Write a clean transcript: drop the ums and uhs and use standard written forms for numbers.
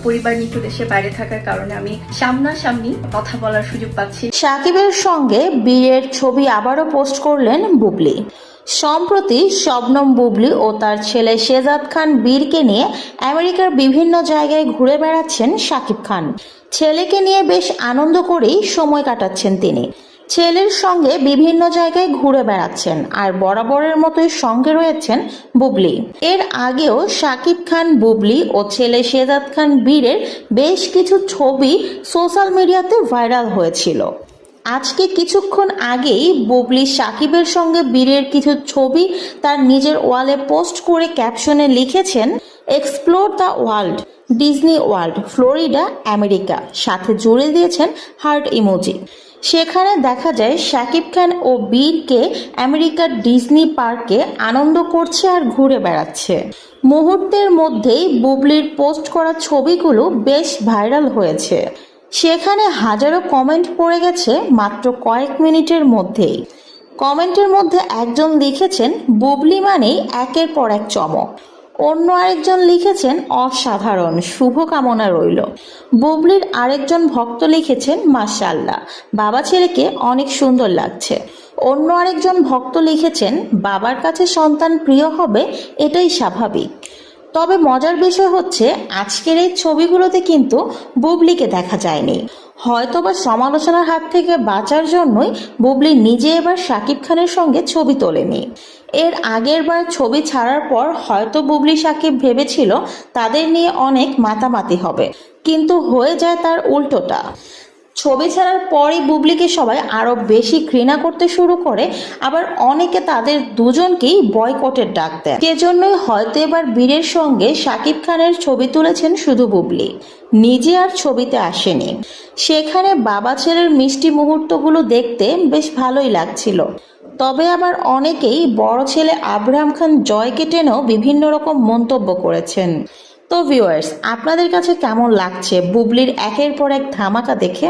পরিবার নিয়ে দেশে বাইরে থাকার কারণে আমি সামনাসামনি কথা বলার সুযোগ পাচ্ছি। সাকিবের সঙ্গে বীরের ছবি আবারও পোস্ট করলেন বুবলি। সম্প্রতি শবনম বুবলি ও তার ছেলে শেহজাদ খান বীরকে নিয়ে আমেরিকার বিভিন্ন জায়গায় ঘুরে বেড়াচ্ছেন শাকিব খান। ছেলেকে নিয়ে বেশ আনন্দ করেই সময় কাটাচ্ছেন তিনি। ছেলের সঙ্গে বিভিন্ন জায়গায় ঘুরে বেড়াচ্ছেন আর বরাবরের মতোই সঙ্গে রয়েছেন বুবলি। এর আগেও শাকিব খান, বুবলি ও ছেলে শেহজাদ খান বীরের বেশ কিছু ছবি সোশ্যাল মিডিয়াতে ভাইরাল হয়েছিল। আজকে কিছুক্ষণ আগেই বুবলি শাকিবের সঙ্গে বীরের কিছু ছবি তার নিজের ওয়ালে পোস্ট করে ক্যাপশনে লিখেছেন, explore the world, Disney world, Florida, America, সাথে জুড়ে দিয়েছেন হার্ট ইমোজি। সেখানে দেখা যায় শাকিব খান ও বীরকে আমেরিকার ডিজনি পার্কে আনন্দ করছে আর ঘুরে বেড়াচ্ছে। মুহূর্তের মধ্যেই বুবলির পোস্ট করা ছবিগুলো বেশ ভাইরাল হয়েছে। সেখানে হাজারো কমেন্ট পড়ে গেছে মাত্র কয়েক মিনিটের মধ্যেই। কমেন্টের মধ্যে একজন লিখেছেন, বুবলি মানেই একের পর এক চমক। অন্য আরেকজন লিখেছেন, অসাধারণ, শুভকামনা রইল। বুবলির আরেকজন ভক্ত লিখেছেন, মাশাআল্লাহ, বাবা ছেলেকে অনেক সুন্দর লাগছে। অন্য আরেকজন ভক্ত লিখেছেন, বাবার কাছে সন্তান প্রিয় হবে, এটাই স্বাভাবিক। তবে মজার বিষয় হচ্ছে, আজকের এই ছবিগুলোতে কিন্তু বুবলিকে দেখা যায়নি। হয়তোবা সমালোচনার হাত থেকে বাঁচার জন্যই বুবলি নিজে এবার শাকিব খানের সঙ্গে ছবি তোলেনি। এর আগের বার ছবি ছাড়ার পর হয়তো বুবলি শাকিব ভেবেছিল তাদের নিয়ে অনেক মাতামাতি হবে, কিন্তু হয়ে যায় তার উল্টোটা। ছবি ছাড়ার পরই বুবলিকে সবাই আরো বেশি ঘৃণা করতে শুরু করে, আবার অনেকে তাদের দুজনকেই বয়কটের ডাক দেয়। সেজন্যই হয়তো এবার বীরের সঙ্গে শাকিব খানের ছবি তুলেছেন শুধু বুবলি, নিজে আর ছবিতে আসেনি। সেখানে বাবা ছেলের মিষ্টি মুহূর্তগুলো দেখতে বেশ ভালোই লাগছিল। তবে আবার অনেকেই বড় ছেলে আব্রাহাম খান জয়কে টেনেও বিভিন্ন রকম মন্তব্য করেছেন। তো ভিউয়ার্স, আপনাদের কাছে কেমন লাগছে বুবলির একের পর এক ধামাকা দেখে?